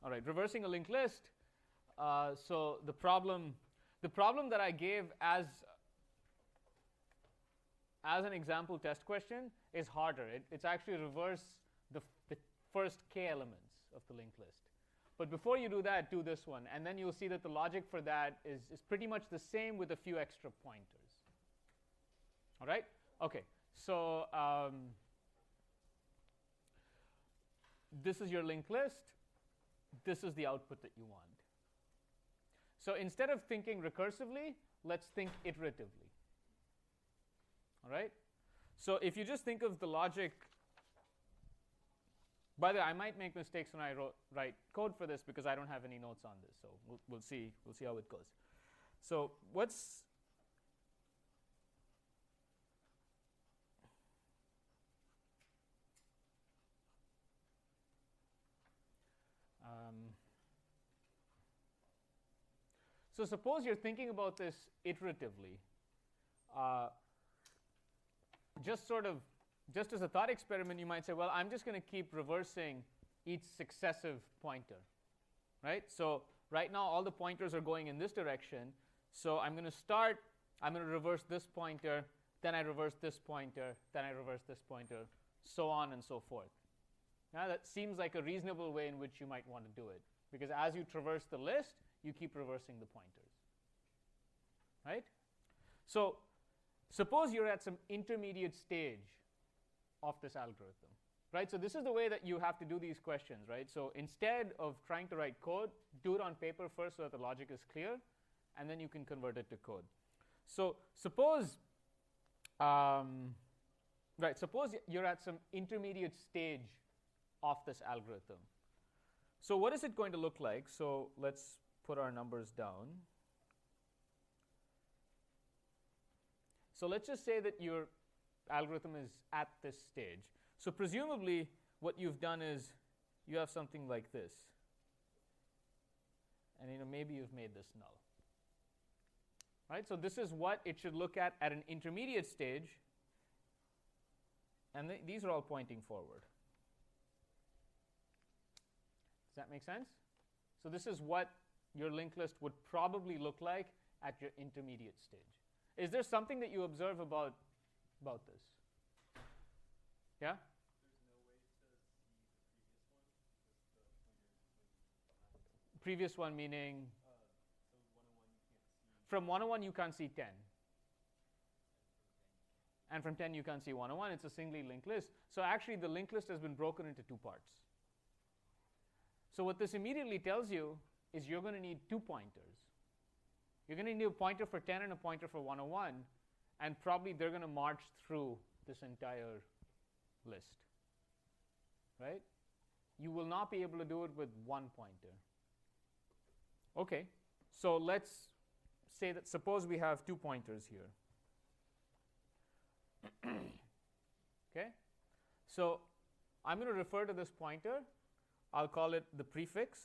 All right, reversing a linked list. So the problem that I gave as an example test question is harder. It's actually reverse the first k elements of the linked list. But before you do that, do this one. And then you'll see that the logic for that is pretty much the same with a few extra pointers. All right? OK, so this is your linked list. This is the output that you want. So instead of thinking recursively, let's think iteratively. All right? So if you just think of the logic, by the way, I might make mistakes when I write code for this because I don't have any notes on this. So we'll see how it goes. So what's so suppose you're thinking about this iteratively. Just as a thought experiment, you might say, well, I'm just going to keep reversing each successive pointer, right? So right now, all the pointers are going in this direction. So I'm going to reverse this pointer, then I reverse this pointer, then I reverse this pointer, so on and so forth. Now, that seems like a reasonable way in which you might want to do it, because as you traverse the list, you keep reversing the pointers, right? So suppose you're at some intermediate stage of this algorithm, right? So this is the way that you have to do these questions, right? So instead of trying to write code, do it on paper first so that the logic is clear, and then you can convert it to code. So suppose you're at some intermediate stage of this algorithm. So what is it going to look like? So let's put our numbers down. So let's just say that your algorithm is at this stage. So presumably, what you've done is you have something like this. And maybe you've made this null. Right? So this is what it should look at an intermediate stage. And these are all pointing forward. Does that make sense? So this is what your linked list would probably look like at your intermediate stage. Is there something that you observe about this? Yeah? There's no way to see the Previous one meaning? so 101 you can't see. From 101 you can't see 10. And from 10 you can't see 101. It's a singly linked list. So actually the linked list has been broken into two parts. So what this immediately tells you is you're going to need two pointers. You're going to need a pointer for 10 and a pointer for 101, and probably they're going to march through this entire list, right? You will not be able to do it with one pointer. OK, so let's say that suppose we have two pointers here. OK, so I'm going to refer to this pointer. I'll call it the prefix,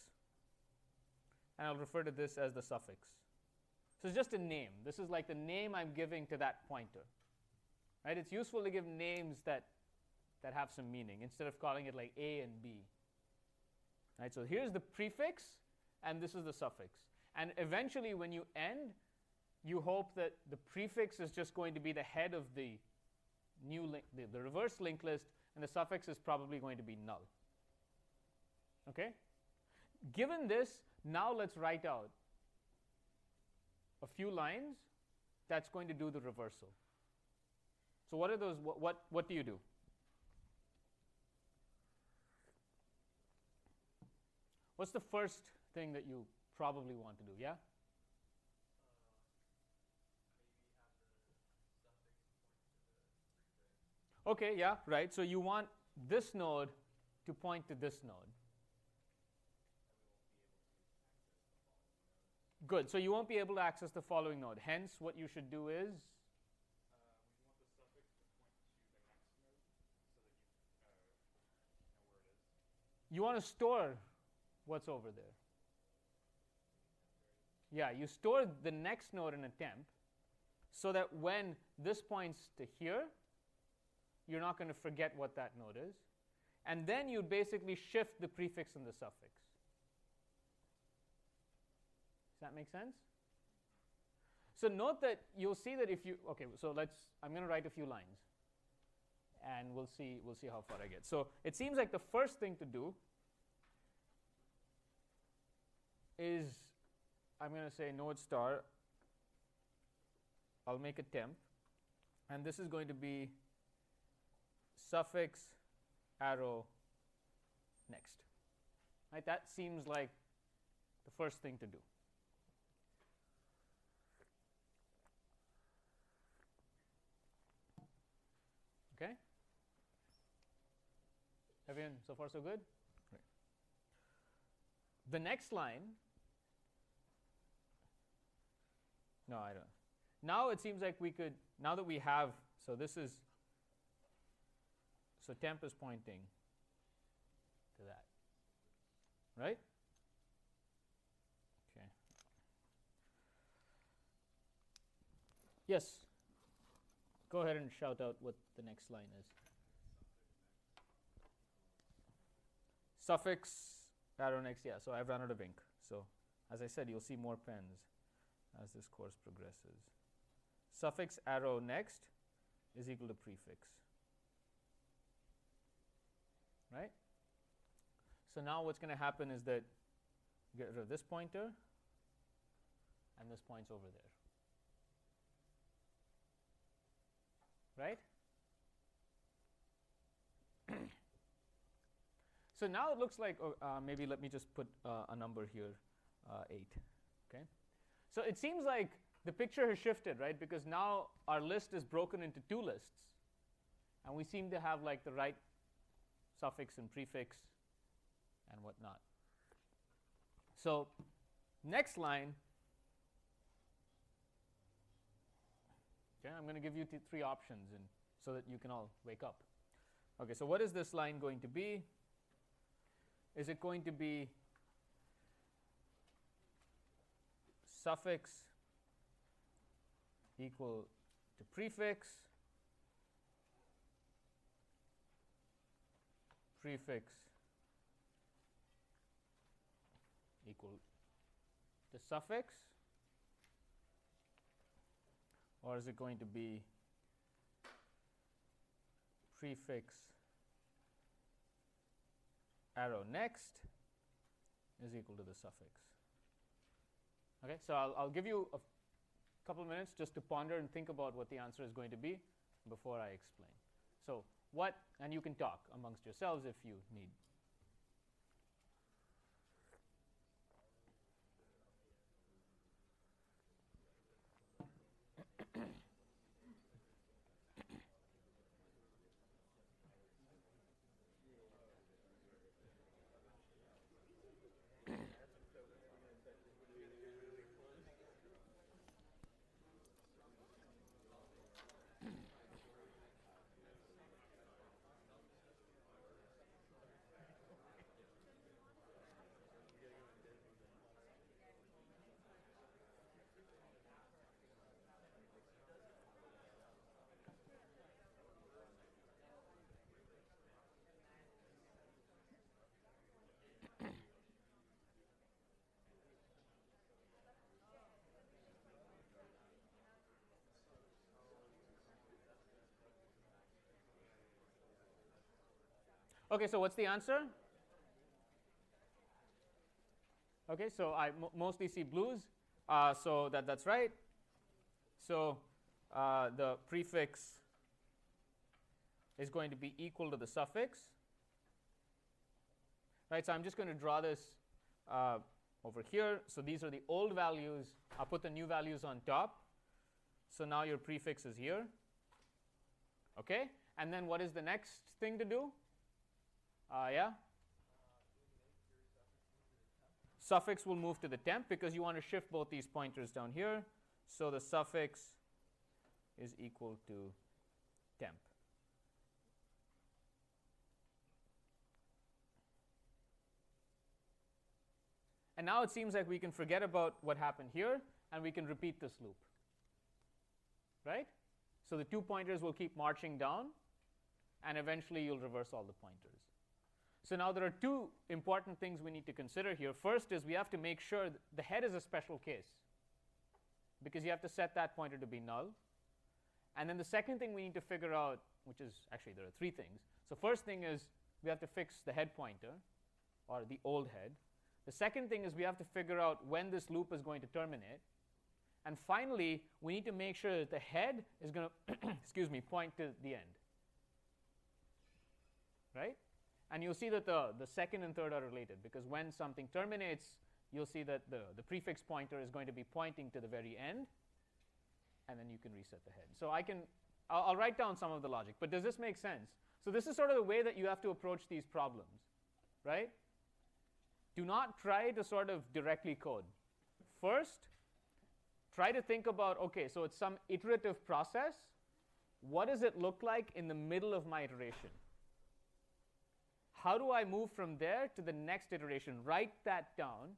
and I'll refer to this as the suffix. So it's just a name. This is like the name I'm giving to that pointer, right? It's useful to give names that have some meaning instead of calling it like A and B. Right? So here's the prefix, and this is the suffix. And eventually, when you end, you hope that the prefix is just going to be the head of the the reverse linked list, and the suffix is probably going to be null. Okay? Given this, now let's write out a few lines that's going to do the reversal. So what are those? What do you do? What's the first thing that you probably want to do? Yeah? OK, yeah, right. So you want this node to point to this node. Good. So you won't be able to access the following node. Hence, what you should do is? We want the suffix to point to the next node so that you know where it is. You want to store what's over there. Yeah, you store the next node in a temp so that when this points to here, you're not going to forget what that node is. And then you basically shift the prefix and the suffix. Does that make sense? So note that you'll see that if you, okay, so I'm going to write a few lines, and we'll see how far I get. So it seems like the first thing to do is I'm going to say node star, I'll make a temp, and this is going to be suffix arrow next. Right? That seems like the first thing to do. Okay? Everyone, so far so good? Right. The next line, no, I don't. Now it seems like we could, now that we have, so this is, so temp is pointing to that, right? Okay. Yes. Go ahead and shout out what the next line is. Suffix arrow next, yeah, so I've run out of ink. So as I said, you'll see more pens as this course progresses. Suffix arrow next is equal to prefix. Right? So now what's going to happen is that get rid of this pointer, and this points over there. Right? So now it looks like, maybe let me just put a number here, 8. Okay? So it seems like the picture has shifted, right? Because now our list is broken into 2 lists, and we seem to have like the right suffix and prefix and whatnot. So next line, okay, I'm going to give you 3 options and so that you can all wake up. Okay, so what is this line going to be? Is it going to be suffix equal to prefix, prefix equal to suffix, or is it going to be prefix arrow next is equal to the suffix? Okay, so I'll give you a couple of minutes just to ponder and think about what the answer is going to be before I explain. So what, and you can talk amongst yourselves if you need. Okay, so what's the answer? Okay, so I mostly see blues, so that's right. So the prefix is going to be equal to the suffix. Right, so I'm just going to draw this over here. So these are the old values. I'll put the new values on top. So now your prefix is here. Okay, and then what is the next thing to do? Yeah? Suffix will move to the temp because you want to shift both these pointers down here. So the suffix is equal to temp. And now it seems like we can forget about what happened here and we can repeat this loop. Right? So the 2 pointers will keep marching down and eventually you'll reverse all the pointers. So now there are two important things we need to consider here. First is we have to make sure that the head is a special case, because you have to set that pointer to be null. And then the second thing we need to figure out, which is actually there are three things. So first thing is we have to fix the head pointer, or the old head. The second thing is we have to figure out when this loop is going to terminate. And finally, we need to make sure that the head is going to point to the end. Right? And you'll see that the second and third are related, because when something terminates, you'll see that the prefix pointer is going to be pointing to the very end, and then you can reset the head. So I'll write down some of the logic, but does this make sense? So this is sort of the way that you have to approach these problems, right? Do not try to sort of directly code. First, try to think about, okay, so it's some iterative process. What does it look like in the middle of my iteration? How do I move from there to the next iteration? Write that down.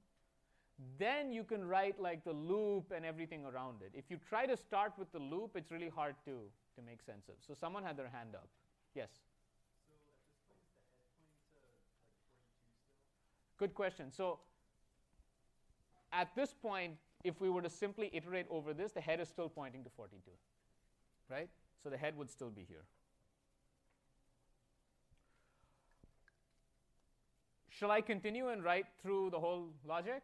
Then you can write like the loop and everything around it. If you try to start with the loop, it's really hard to make sense of. So someone had their hand up. Yes? So at this point, is the head pointing to like 42 still? Good question. So at this point, if we were to simply iterate over this, the head is still pointing to 42, right? So the head would still be here. Shall I continue and write through the whole logic?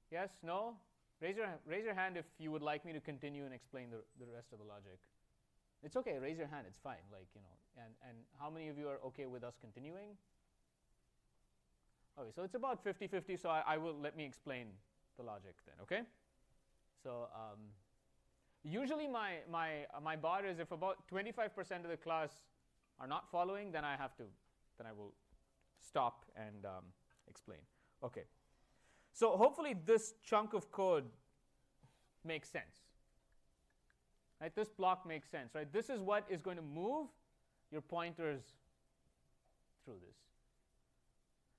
Yes? No? Raise your hand if you would like me to continue and explain the rest of the logic. It's okay. Raise your hand. It's fine. Like, you know. And how many of you are okay with us continuing? Okay, so it's about 50-50. So let me explain the logic then. Okay. So usually my bar is if about 25% of the class are not following, then I will stop and explain. Okay. So hopefully this chunk of code makes sense. Right? This block makes sense. Right? This is what is going to move your pointers through this.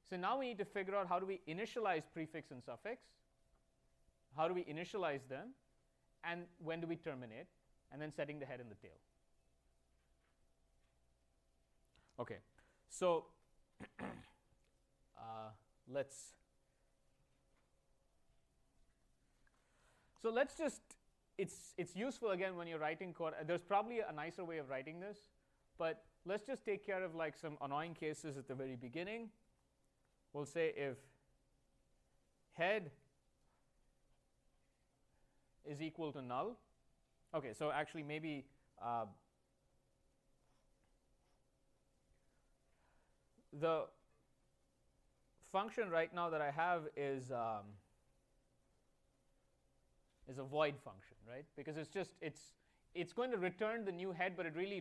So now we need to figure out how do we initialize prefix and suffix. How do we initialize them? And when do we terminate? And then setting the head and the tail. Okay. So let's just, it's useful again when you're writing code. There's probably a nicer way of writing this, but let's just take care of like some annoying cases at the very beginning. We'll say if head is equal to null. Okay, so actually maybe the function right now that I have is a void function, right? Because it's going to return the new head, but it really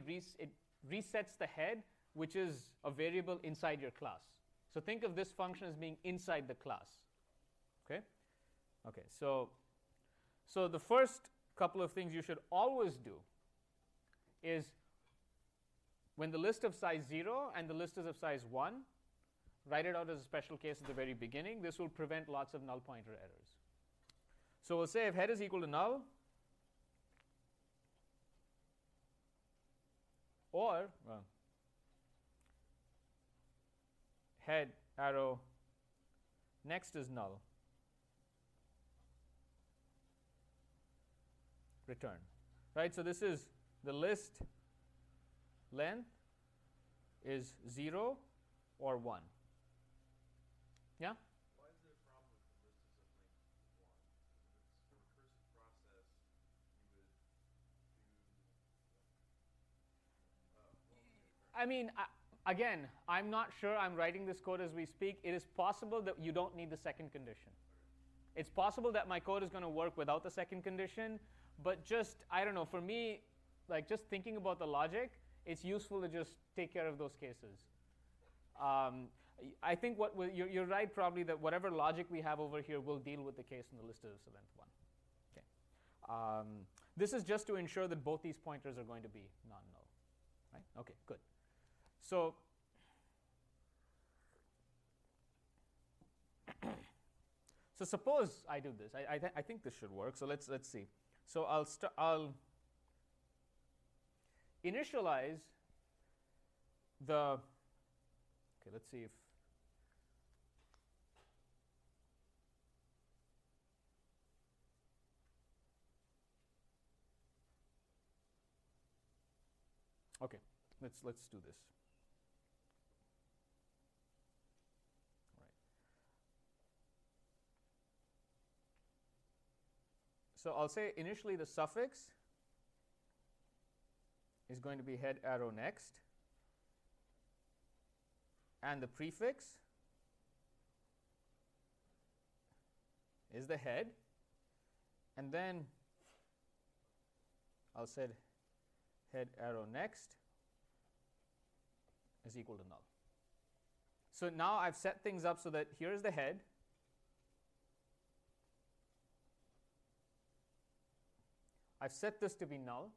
resets the head, which is a variable inside your class. So think of this function as being inside the class. Okay? Okay, so the first couple of things you should always do is when the list of size 0 and the list is of size 1, write it out as a special case at the very beginning. This will prevent lots of null pointer errors. So we'll say if head is equal to null, or head arrow next is null, return. Right? So this is the list length is 0 or 1. Yeah? Why is there a problem with the list is of length 1? If it's a recursive process, you would do I mean, again, I'm not sure I'm writing this code as we speak. It is possible that you don't need the second condition. It's possible that my code is going to work without the second condition, but just, I don't know, for me, like just thinking about the logic, it's useful to just take care of those cases. I think you're right probably that whatever logic we have over here will deal with the case in the list of length 1. Okay. This is just to ensure that both these pointers are going to be non-null. Right? Okay, good. So suppose I do this. I think this should work. So let's see. So I'll initialize the. Okay, let's see if Okay, let's do this. All right. So I'll say initially the suffix is going to be head arrow next, and the prefix is the head, and then I'll set head arrow next is equal to null. So now I've set things up so that here's the head. I've set this to be null.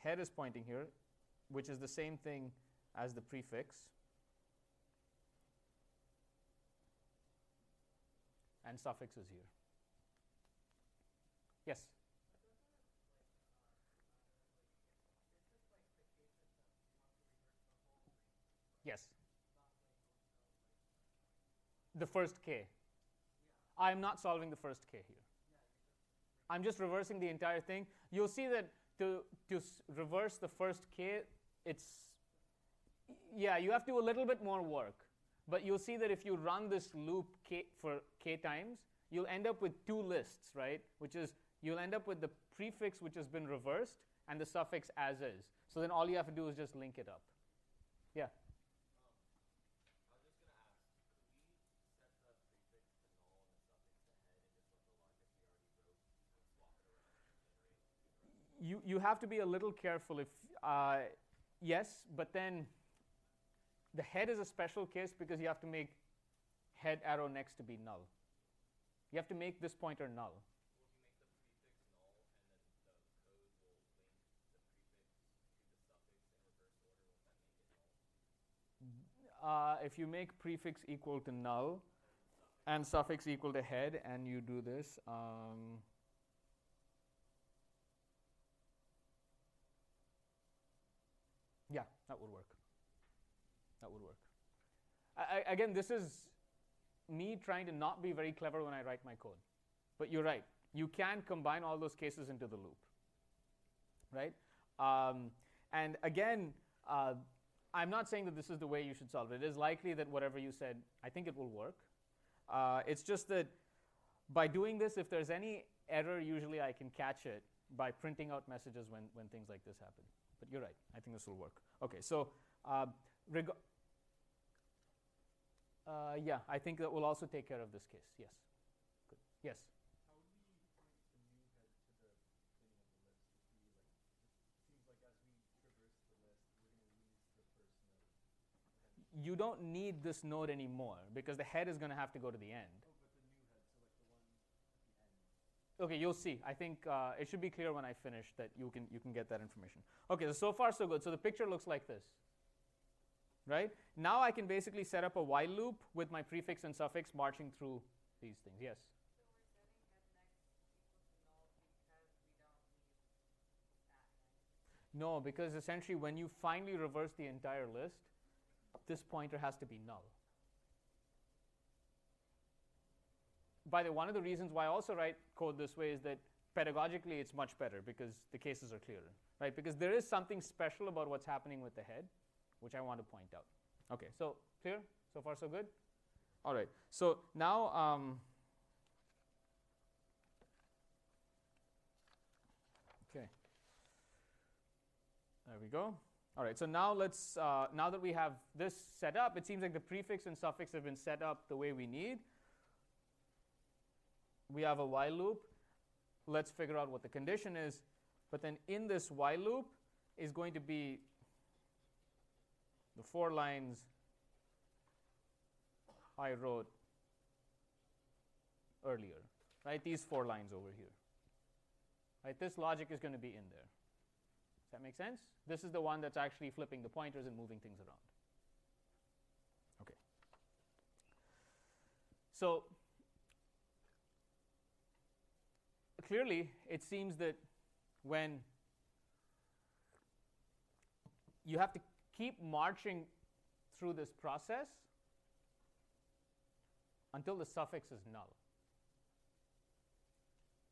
Head is pointing here, which is the same thing as the prefix. And suffix is here. Yes? Yes. The first k. I am not solving the first k here. I'm just reversing the entire thing. You'll see that to reverse the first k, you have to do a little bit more work. But you'll see that if you run this loop k for k times, you'll end up with two lists, right? Which is, you'll end up with the prefix which has been reversed and the suffix as is. So then all you have to do is just link it up. Yeah? I was just going to ask, could we set the prefix to null and the suffix to head and just let the logic we already wrote and swap it around and generate? You have to be a little careful. If yes, but then the head is a special case because you have to make head arrow next to be null. You have to make this pointer null. Well, if you make the prefix null and then the code will link the prefix to the suffix in reverse order, won't that make it null? If you make prefix equal to null and suffix equal to head, and you do this, yeah, that would work. That would work. Again, this is me trying to not be very clever when I write my code. But you're right. You can combine all those cases into the loop. Right? And again, I'm not saying that this is the way you should solve it. It is likely that whatever you said, I think it will work. It's just that by doing this, if there's any error, usually I can catch it by printing out messages when things like this happen. But you're right. I think this will work. Okay, so yeah, I think that will also take care of this case. Yes. Good. Yes. How would we point the new head to the beginning of the list? It seems like as we traverse the list, we're going to lose the first node. You don't need this node anymore because the head is going to have to go to the end. Oh, but the new head, so like the one at the end. Okay, you'll see. I think it should be clear when I finish that you can get that information. Okay, so far so good. So the picture looks like this. Right? Now I can basically set up a while loop with my prefix and suffix marching through these things. Yes? So we're setting head next equal to null because we don't need that head. No, because essentially when you finally reverse the entire list, this pointer has to be null. By the way, one of the reasons why I also write code this way is that pedagogically it's much better because the cases are clearer. Right? Because there is something special about what's happening with the head, which I want to point out. Okay, so clear? So far so good? All right, so now okay, there we go. All right, so now let's, now that we have this set up, it seems like the prefix and suffix have been set up the way we need. We have a while loop. Let's figure out what the condition is. But then in this while loop is going to be the 4 lines I wrote earlier, right? These 4 lines over here. Right? This logic is going to be in there. Does that make sense? This is the one that's actually flipping the pointers and moving things around. Okay. So clearly, it seems that when you have to keep marching through this process until the suffix is null.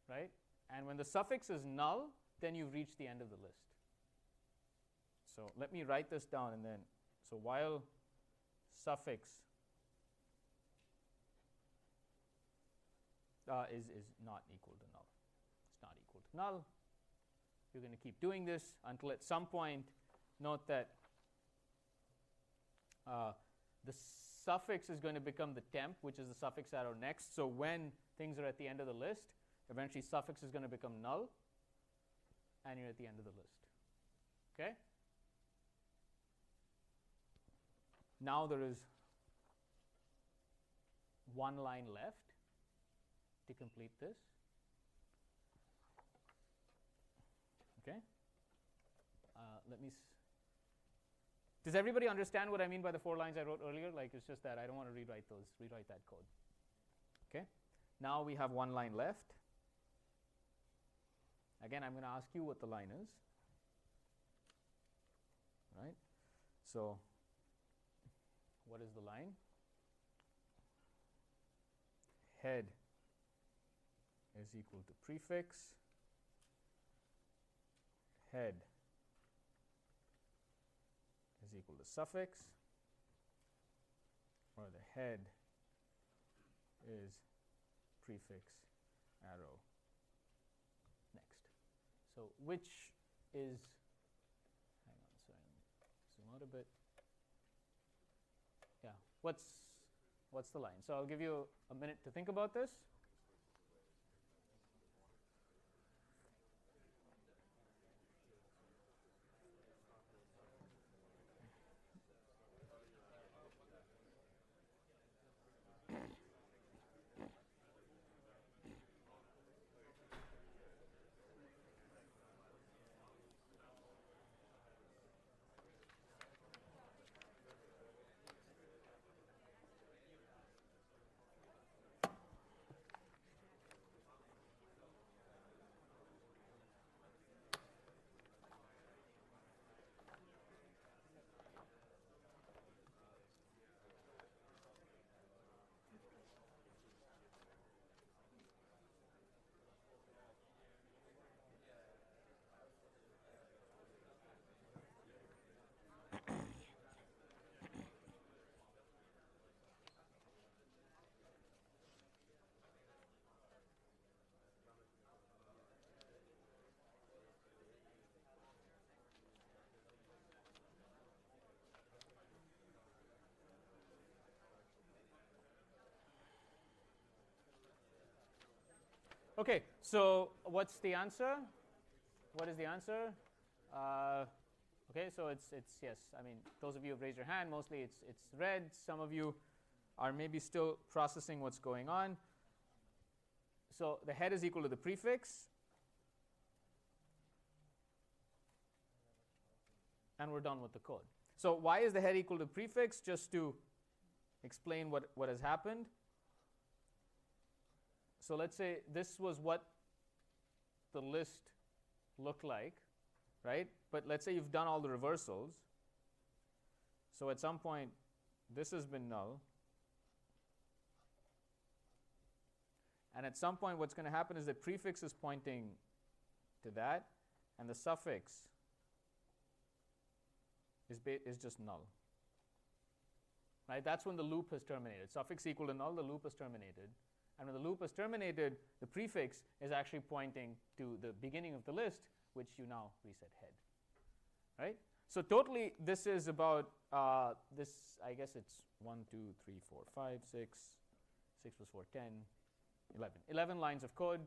Right? And when the suffix is null, then you've reached the end of the list. So let me write this down and then, so while suffix is not equal to null. It's not equal to null. You're going to keep doing this until at some point, note that the suffix is going to become the temp, which is the suffix arrow next. So when things are at the end of the list, eventually suffix is going to become null, and you're at the end of the list. Okay? Now there is one line left to complete this. Okay? Let me. Does everybody understand what I mean by the 4 lines I wrote earlier? Like, it's just that I don't want to rewrite that code. Okay? Now we have one line left. Again, I'm going to ask you what the line is. Right? So, what is the line? Head is equal to prefix. Head is equal to suffix, or the head is prefix arrow next. So which is, hang on a second, zoom out a bit. Yeah, what's the line? So I'll give you a minute to think about this. Okay, so what's the answer? What is the answer? Okay, so it's yes. I mean, those of you who've raised your hand, mostly it's red. Some of you are maybe still processing what's going on. So the head is equal to the prefix, and we're done with the code. So why is the head equal to prefix? Just to explain what has happened. So let's say this was what the list looked like, right? But let's say you've done all the reversals. So at some point, this has been null. And at some point, what's going to happen is that prefix is pointing to that, and the suffix is just null. Right? That's when the loop has terminated. Suffix equal to null, the loop is terminated. And when the loop is terminated, the prefix is actually pointing to the beginning of the list, which you now reset head. Right? So totally, this is about this. I guess it's 1, 2, 3, 4, 5, 6. 6 plus 4, 10, 11. 11 lines of code,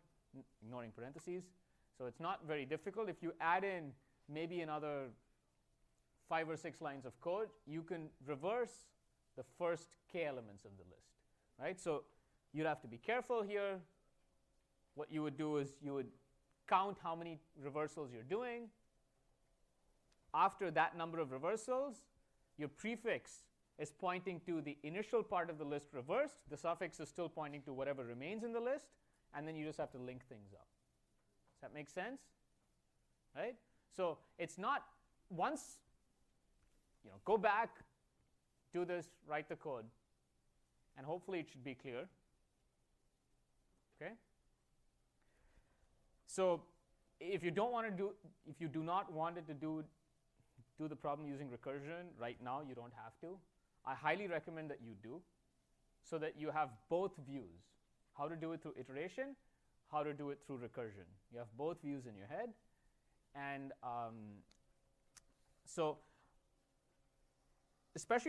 ignoring parentheses. So it's not very difficult. If you add in maybe another 5 or 6 lines of code, you can reverse the first k elements of the list. Right? So you'd have to be careful here. What you would do is you would count how many reversals you're doing. After that number of reversals, your prefix is pointing to the initial part of the list reversed. The suffix is still pointing to whatever remains in the list. And then you just have to link things up. Does that make sense? Right? So it's not once, go back, do this, write the code, and hopefully it should be clear. Okay? So if you don't want to do, if you do not want it to do the problem using recursion right now, you don't have to. I highly recommend that you do, so that you have both views: how to do it through iteration, how to do it through recursion. You have both views in your head, and so especially